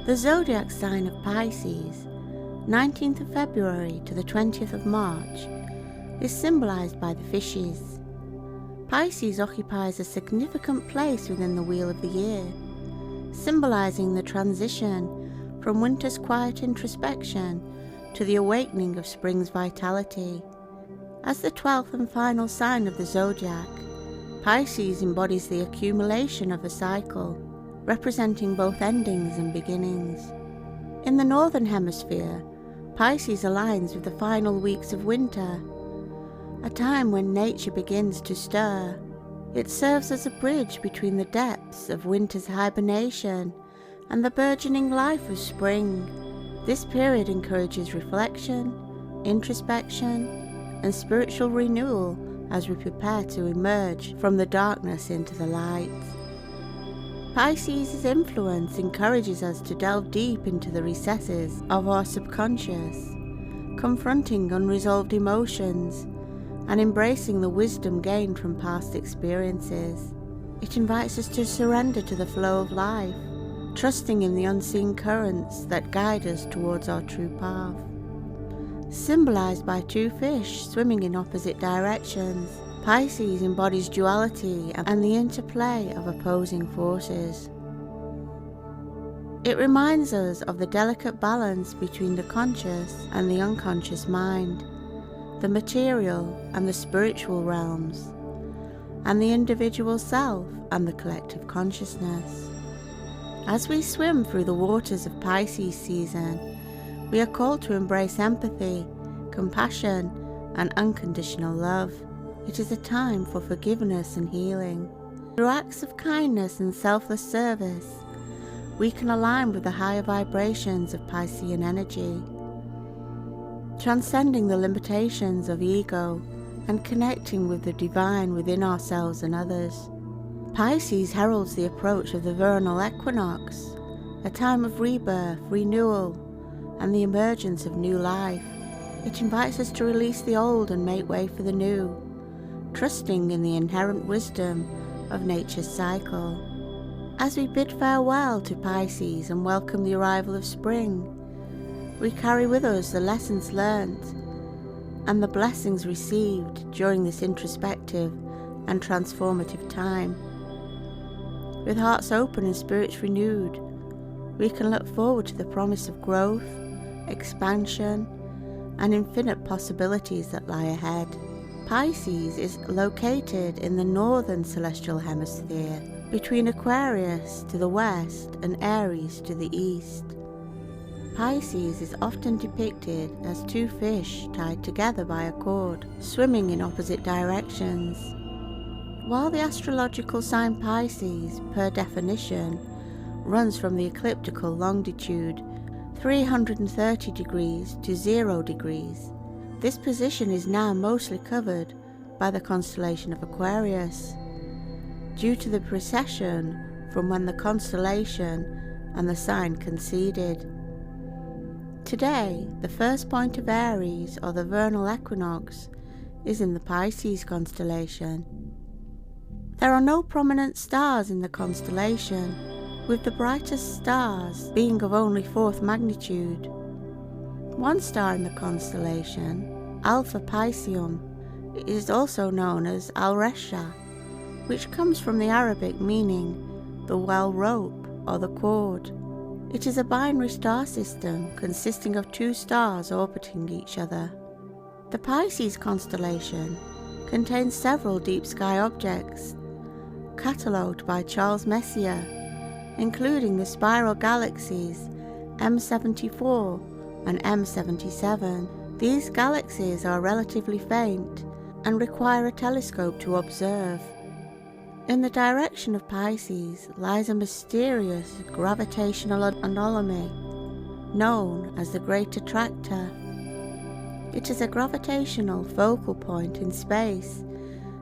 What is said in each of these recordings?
The zodiac sign of Pisces, 19th of February to the 20th of March, is symbolized by the fishes. Pisces occupies a significant place within the wheel of the year, symbolizing the transition from winter's quiet introspection to the awakening of spring's vitality. As the 12th and final sign of the zodiac, Pisces embodies the accumulation of a cycle, representing both endings and beginnings. In the northern hemisphere, Pisces aligns with the final weeks of winter, a time when nature begins to stir. It serves as a bridge between the depths of winter's hibernation and the burgeoning life of spring. This period encourages reflection, introspection, and spiritual renewal as we prepare to emerge from the darkness into the light. Pisces' influence encourages us to delve deep into the recesses of our subconscious, confronting unresolved emotions and embracing the wisdom gained from past experiences. It invites us to surrender to the flow of life, trusting in the unseen currents that guide us towards our true path. Symbolized by two fish swimming in opposite directions, Pisces embodies duality and the interplay of opposing forces. It reminds us of the delicate balance between the conscious and the unconscious mind, the material and the spiritual realms, and the individual self and the collective consciousness. As we swim through the waters of Pisces season, we are called to embrace empathy, compassion, and unconditional love. It is a time for forgiveness and healing. Through acts of kindness and selfless service, we can align with the higher vibrations of Piscean energy, transcending the limitations of ego and connecting with the divine within ourselves and others. Pisces heralds the approach of the vernal equinox, a time of rebirth, renewal, and the emergence of new life. It invites us to release the old and make way for the new, trusting in the inherent wisdom of nature's cycle. As we bid farewell to Pisces and welcome the arrival of spring, we carry with us the lessons learnt and the blessings received during this introspective and transformative time. With hearts open and spirits renewed, we can look forward to the promise of growth, expansion, and infinite possibilities that lie ahead. Pisces is located in the northern celestial hemisphere, between Aquarius to the west and Aries to the east. Pisces is often depicted as two fish tied together by a cord, swimming in opposite directions. While the astrological sign Pisces, per definition, runs from the ecliptical longitude 330 degrees to 0 degrees, this position is now mostly covered by the constellation of Aquarius, due to the precession from when the constellation and the sign coincided. Today, the first point of Aries, or the vernal equinox, is in the Pisces constellation. There are no prominent stars in the constellation, with the brightest stars being of only 4th magnitude. One star in the constellation, Alpha Piscium, is also known as Al-Resha, which comes from the Arabic meaning the well rope or the cord. It is a binary star system consisting of two stars orbiting each other. The Pisces constellation contains several deep sky objects, catalogued by Charles Messier, including the spiral galaxies M74 and M77. These galaxies are relatively faint and require a telescope to observe. In the direction of Pisces lies a mysterious gravitational anomaly known as the Great Attractor. It is a gravitational focal point in space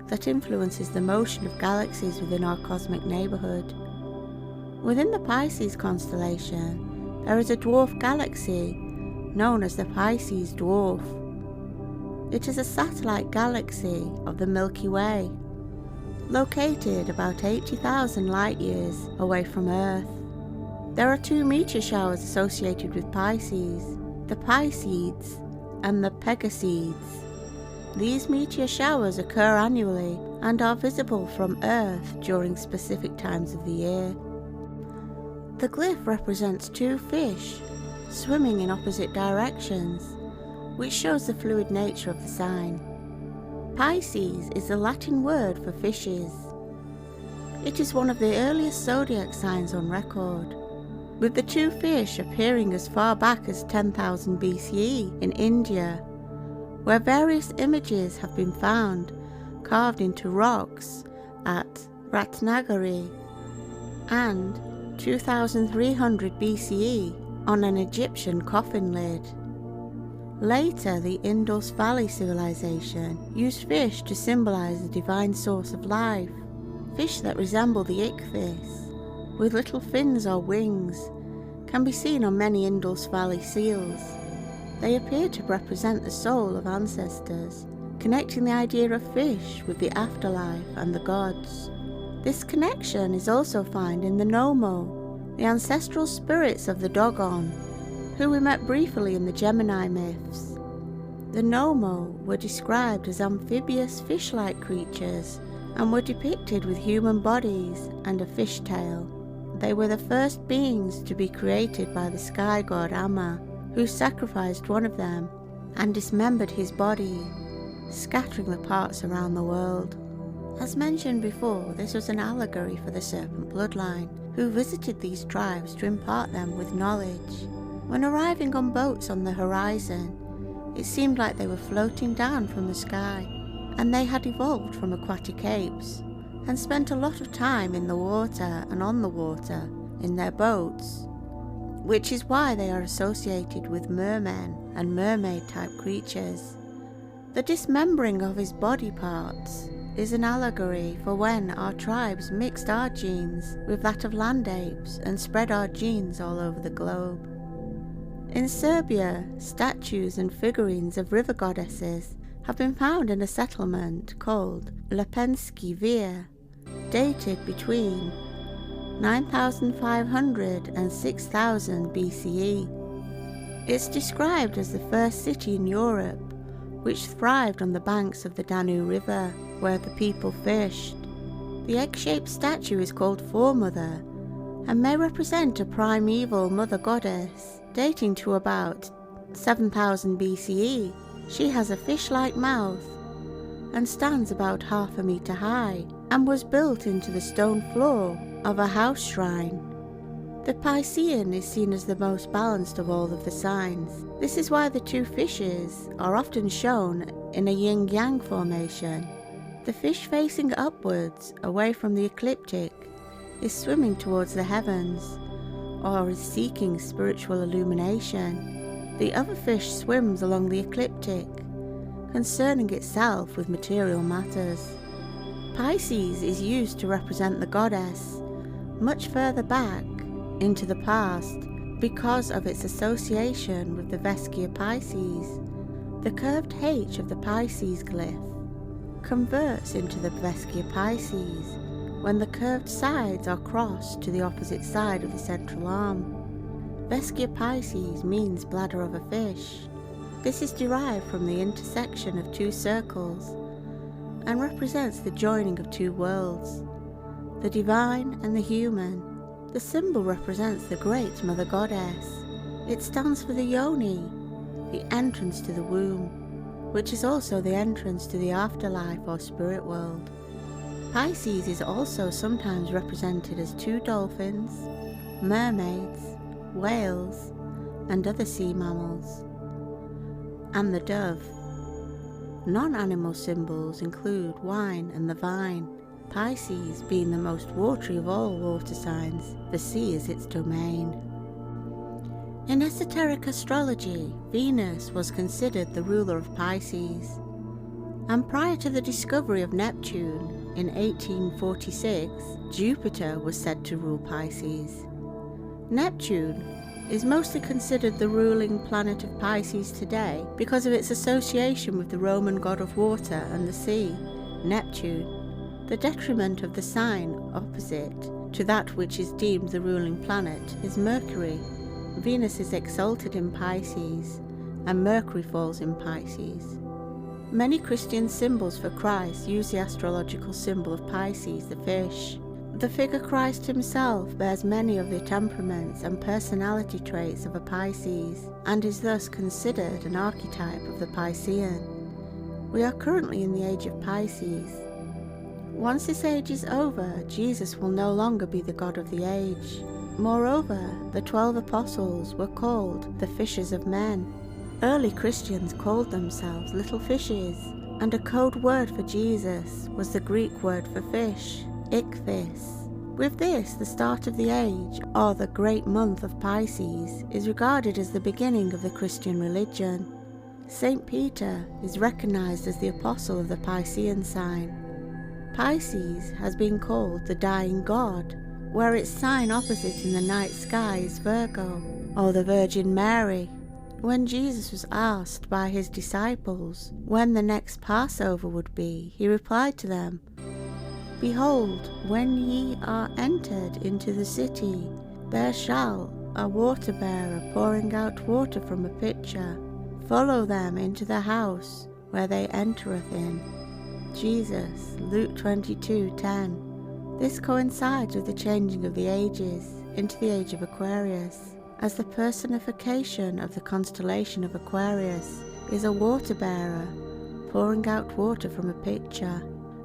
that influences the motion of galaxies within our cosmic neighborhood. Within the Pisces constellation, there is a dwarf galaxy known as the Pisces dwarf. It is a satellite galaxy of the Milky Way, located about 80,000 light-years away from Earth. There are two meteor showers associated with Pisces, the Pisces and the Pegasides. These meteor showers occur annually and are visible from Earth during specific times of the year. The glyph represents two fish swimming in opposite directions, which shows the fluid nature of the sign. Pisces is the Latin word for fishes. It is one of the earliest zodiac signs on record, with the two fish appearing as far back as 10,000 BCE in India, where various images have been found carved into rocks at Ratnagari, and 2300 BCE on an Egyptian coffin lid. Later, the Indus Valley civilization used fish to symbolize the divine source of life. Fish that resemble the ichthys, with little fins or wings, can be seen on many Indus Valley seals. They appear to represent the soul of ancestors, connecting the idea of fish with the afterlife and the gods. This connection is also found in the Nomo, the ancestral spirits of the Dogon, who we met briefly in the Gemini myths. The Nomo were described as amphibious fish-like creatures and were depicted with human bodies and a fish tail. They were the first beings to be created by the sky god Amma, who sacrificed one of them and dismembered his body, scattering the parts around the world. As mentioned before, this was an allegory for the serpent bloodline, who visited these tribes to impart them with knowledge. When arriving on boats on the horizon, it seemed like they were floating down from the sky, and they had evolved from aquatic apes, and spent a lot of time in the water and on the water in their boats, which is why they are associated with mermen and mermaid-type creatures. The dismembering of his body parts is an allegory for when our tribes mixed our genes with that of land apes and spread our genes all over the globe. In Serbia, statues and figurines of river goddesses have been found in a settlement called Lepenski Vir, dated between 9500 and 6000 BCE. It's described as the first city in Europe which thrived on the banks of the Danube River, where the people fished. The egg-shaped statue is called Foremother and may represent a primeval mother goddess dating to about 7000 BCE. She has a fish-like mouth and stands about half a meter high and was built into the stone floor of a house shrine. The Piscean is seen as the most balanced of all of the signs. This is why the two fishes are often shown in a yin-yang formation. The fish facing upwards, away from the ecliptic, is swimming towards the heavens, or is seeking spiritual illumination. The other fish swims along the ecliptic, concerning itself with material matters. Pisces is used to represent the goddess much further back into the past because of its association with the Vescia Pisces. The curved H of the Pisces glyph converts into the Vescia Pisces when the curved sides are crossed to the opposite side of the central arm. Vescia Pisces means bladder of a fish. This is derived from the intersection of two circles and represents the joining of two worlds, the divine and the human. The symbol represents the great mother goddess. It stands for the yoni, the entrance to the womb, which is also the entrance to the afterlife or spirit world. Pisces is also sometimes represented as two dolphins, mermaids, whales, and other sea mammals, and the dove. Non-animal symbols include wine and the vine, Pisces being the most watery of all water signs. The sea is its domain. In esoteric astrology, Venus was considered the ruler of Pisces, and prior to the discovery of Neptune in 1846, Jupiter was said to rule Pisces. Neptune is mostly considered the ruling planet of Pisces today because of its association with the Roman god of water and the sea, Neptune. The detriment of the sign opposite to that which is deemed the ruling planet is Mercury. Venus is exalted in Pisces, and Mercury falls in Pisces. Many Christian symbols for Christ use the astrological symbol of Pisces, the fish. The figure Christ himself bears many of the temperaments and personality traits of a Pisces, and is thus considered an archetype of the Piscean. We are currently in the age of Pisces. Once this age is over, Jesus will no longer be the God of the age. Moreover, the 12 apostles were called the fishers of men. Early Christians called themselves little fishes, and a code word for Jesus was the Greek word for fish, ichthys. With this, the start of the age, or the great month of Pisces, is regarded as the beginning of the Christian religion. Saint Peter is recognized as the apostle of the Piscean sign. Pisces has been called the dying god, where its sign opposite in the night sky is Virgo, or the Virgin Mary. When Jesus was asked by his disciples when the next Passover would be, he replied to them, "Behold, when ye are entered into the city, there shall a water-bearer pouring out water from a pitcher follow them into the house where they entereth in." Jesus, Luke 22:10. This coincides with the changing of the ages into the age of Aquarius, as the personification of the constellation of Aquarius is a water-bearer pouring out water from a pitcher,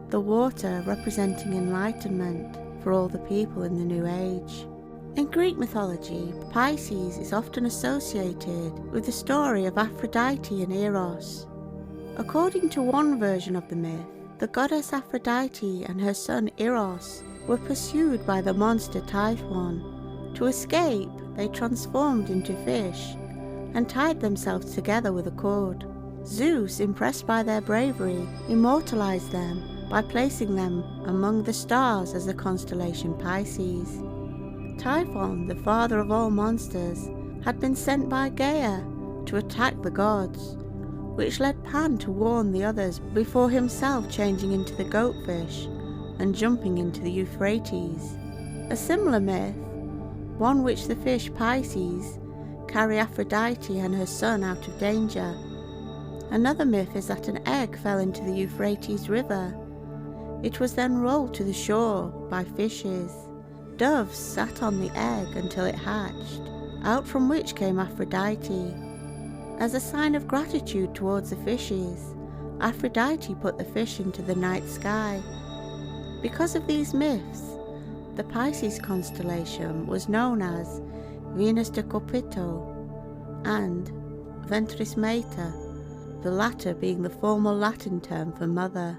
the water representing enlightenment for all the people in the new age. In Greek mythology, Pisces is often associated with the story of Aphrodite and Eros. According to one version of the myth, the goddess Aphrodite and her son Eros were pursued by the monster Typhon. To escape, they transformed into fish and tied themselves together with a cord. Zeus, impressed by their bravery, immortalized them by placing them among the stars as the constellation Pisces. Typhon, the father of all monsters, had been sent by Gaia to attack the gods, which led Pan to warn the others before himself changing into the goatfish and jumping into the Euphrates. A similar myth, one which the fish Pisces carry Aphrodite and her son out of danger. Another myth is that an egg fell into the Euphrates River. It was then rolled to the shore by fishes. Doves sat on the egg until it hatched, out from which came Aphrodite. As a sign of gratitude towards the fishes, Aphrodite put the fish into the night sky. Because of these myths, the Pisces constellation was known as Venus de Copito and Ventris Mater, the latter being the formal Latin term for mother.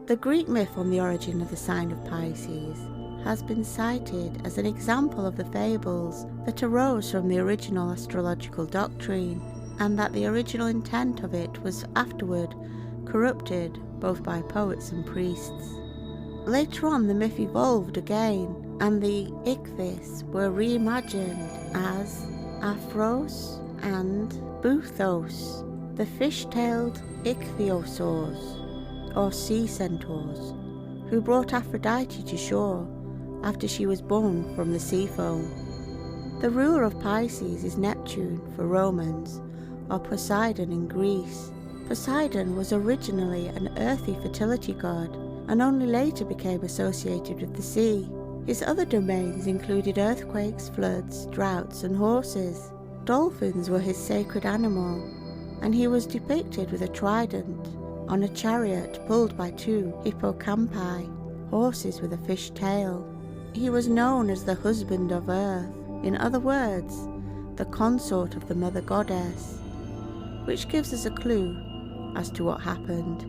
The Greek myth on the origin of the sign of Pisces has been cited as an example of the fables that arose from the original astrological doctrine, and that the original intent of it was afterward corrupted both by poets and priests. Later on, the myth evolved again, and the ichthys were reimagined as Aphros and Buthos, the fish-tailed ichthyosaurs, or sea centaurs, who brought Aphrodite to shore after she was born from the sea foam. The ruler of Pisces is Neptune for Romans, or Poseidon in Greece. Poseidon was originally an earthy fertility god, and only later became associated with the sea. His other domains included earthquakes, floods, droughts, and horses. Dolphins were his sacred animal, and he was depicted with a trident on a chariot pulled by two hippocampi, horses with a fish tail. He was known as the husband of earth, in other words, the consort of the mother goddess, which gives us a clue as to what happened.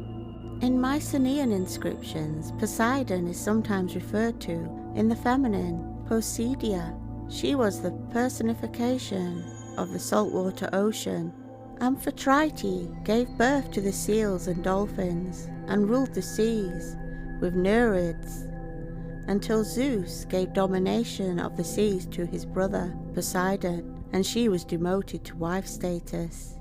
In Mycenaean inscriptions, Poseidon is sometimes referred to in the feminine, Poseidia. She was the personification of the saltwater ocean. Amphitrite gave birth to the seals and dolphins, and ruled the seas with Nereids, until Zeus gave domination of the seas to his brother Poseidon, and she was demoted to wife status.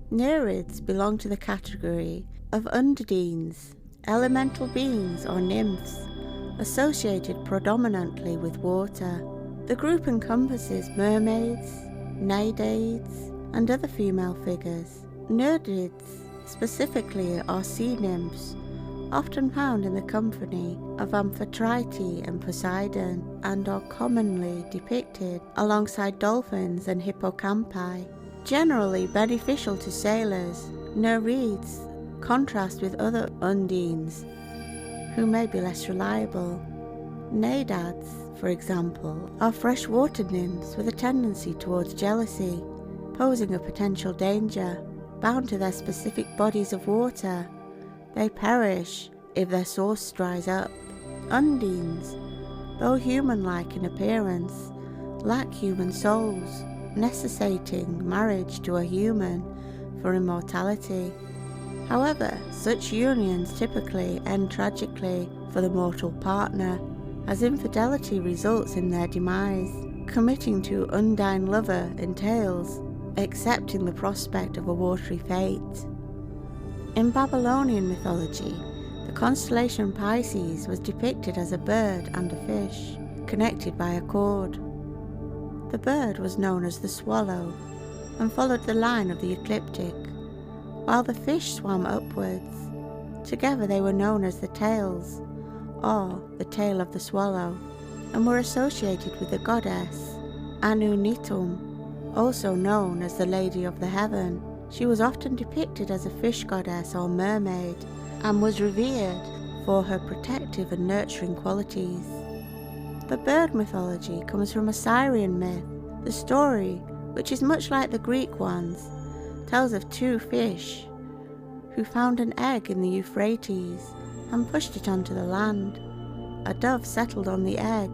Nereids belong to the category of undines, elemental beings or nymphs, associated predominantly with water. The group encompasses mermaids, naiades, and other female figures. Nereids specifically are sea nymphs, often found in the company of Amphitrite and Poseidon, and are commonly depicted alongside dolphins and hippocampi. Generally beneficial to sailors, Nereids contrast with other undines, who may be less reliable. Naiads, for example, are freshwater nymphs with a tendency towards jealousy, posing a potential danger. Bound to their specific bodies of water, they perish if their source dries up. Undines, though human-like in appearance, lack human souls, necessitating marriage to a human for immortality. However, such unions typically end tragically for the mortal partner, as infidelity results in their demise. Committing to undine lover entails accepting the prospect of a watery fate. In Babylonian mythology, the constellation Pisces was depicted as a bird and a fish, connected by a cord. The bird was known as the swallow, and followed the line of the ecliptic, while the fish swam upwards. Together they were known as the tails, or the tail of the swallow, and were associated with the goddess Anunitum, also known as the Lady of the Heaven. She was often depicted as a fish goddess or mermaid, and was revered for her protective and nurturing qualities. The bird mythology comes from a Syrian myth. The story, which is much like the Greek ones, tells of two fish who found an egg in the Euphrates and pushed it onto the land. A dove settled on the egg,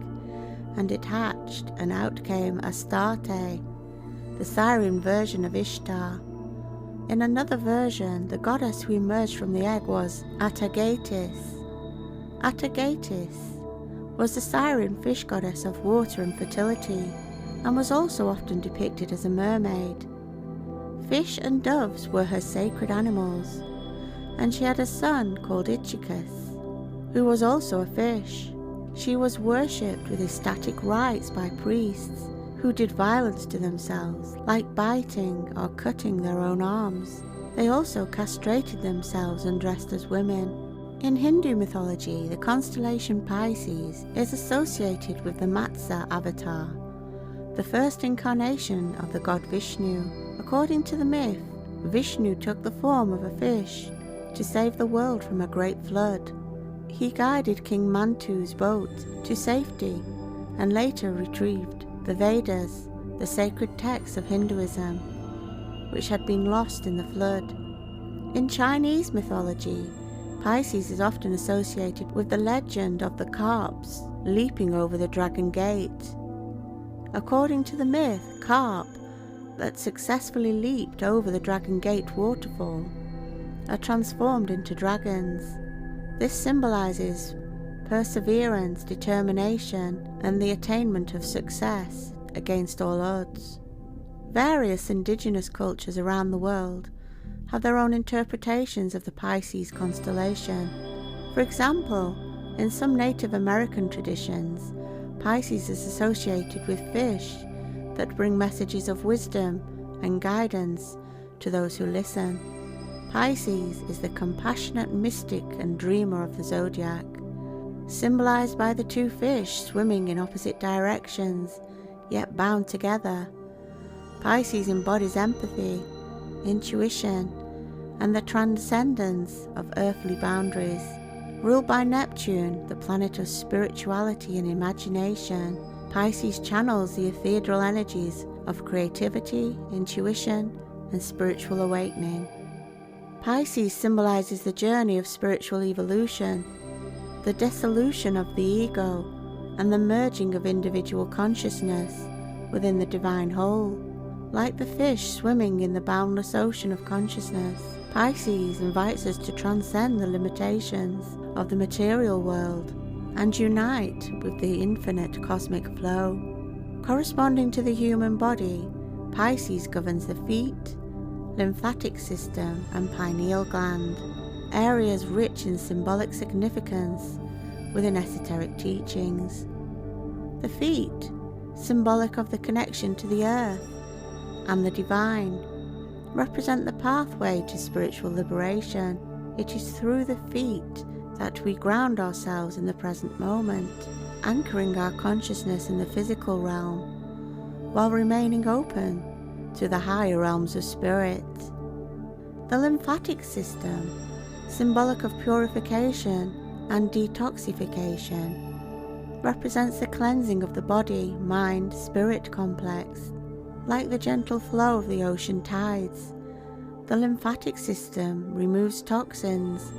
and it hatched, and out came Astarte, the Syrian version of Ishtar. In another version, the goddess who emerged from the egg was Atargatis. Atargatis was the Syrian fish goddess of water and fertility, and was also often depicted as a mermaid. Fish and doves were her sacred animals, and she had a son called Ichicus, who was also a fish. She was worshipped with ecstatic rites by priests, who did violence to themselves, like biting or cutting their own arms. They also castrated themselves and dressed as women. In Hindu mythology, the constellation Pisces is associated with the Matsya avatar, the first incarnation of the god Vishnu. According to the myth, Vishnu took the form of a fish to save the world from a great flood. He guided King Mantu's boat to safety and later retrieved the Vedas, the sacred texts of Hinduism, which had been lost in the flood. In Chinese mythology, Pisces is often associated with the legend of the carps leaping over the Dragon Gate. According to the myth, carp that successfully leaped over the Dragon Gate waterfall are transformed into dragons. This symbolizes perseverance, determination, and the attainment of success against all odds. Various indigenous cultures around the world have their own interpretations of the Pisces constellation. For example, in some Native American traditions, Pisces is associated with fish that bring messages of wisdom and guidance to those who listen. Pisces is the compassionate mystic and dreamer of the zodiac, symbolized by the two fish swimming in opposite directions, yet bound together. Pisces embodies empathy, intuition, and the transcendence of earthly boundaries. Ruled by Neptune, the planet of spirituality and imagination, Pisces channels the ethereal energies of creativity, intuition, and spiritual awakening. Pisces symbolizes the journey of spiritual evolution, the dissolution of the ego, and the merging of individual consciousness within the divine whole. Like the fish swimming in the boundless ocean of consciousness, Pisces invites us to transcend the limitations of the material world and unite with the infinite cosmic flow. Corresponding to the human body, Pisces governs the feet, lymphatic system, and pineal gland, areas rich in symbolic significance within esoteric teachings. The feet, symbolic of the connection to the earth and the divine, represent the pathway to spiritual liberation. It is through the feet that we ground ourselves in the present moment, anchoring our consciousness in the physical realm, while remaining open to the higher realms of spirit. The lymphatic system, symbolic of purification and detoxification, represents the cleansing of the body, mind, spirit complex. Like the gentle flow of the ocean tides, the lymphatic system removes toxins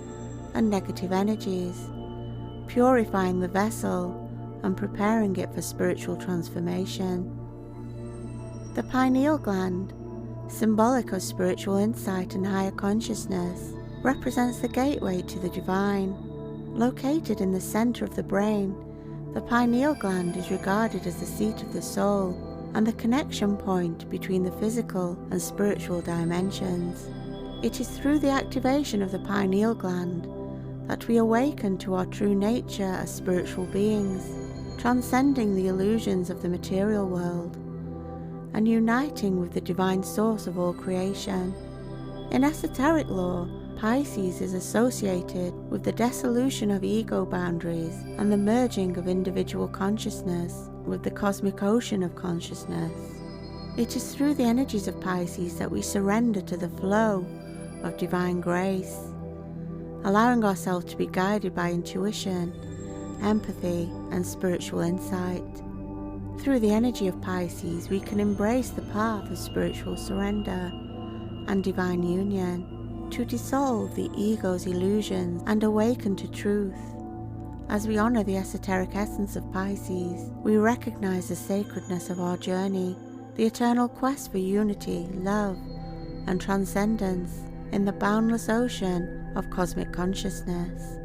and negative energies, purifying the vessel and preparing it for spiritual transformation. The pineal gland, symbolic of spiritual insight and higher consciousness, represents the gateway to the divine. Located in the center of the brain, the pineal gland is regarded as the seat of the soul and the connection point between the physical and spiritual dimensions. It is through the activation of the pineal gland that we awaken to our true nature as spiritual beings, transcending the illusions of the material world and uniting with the divine source of all creation. In esoteric lore, Pisces is associated with the dissolution of ego boundaries and the merging of individual consciousness with the cosmic ocean of consciousness. It is through the energies of Pisces that we surrender to the flow of divine grace, allowing ourselves to be guided by intuition, empathy, and spiritual insight. Through the energy of Pisces, we can embrace the path of spiritual surrender and divine union, to dissolve the ego's illusions and awaken to truth. As we honor the esoteric essence of Pisces, we recognize the sacredness of our journey, the eternal quest for unity, love, and transcendence in the boundless ocean of cosmic consciousness.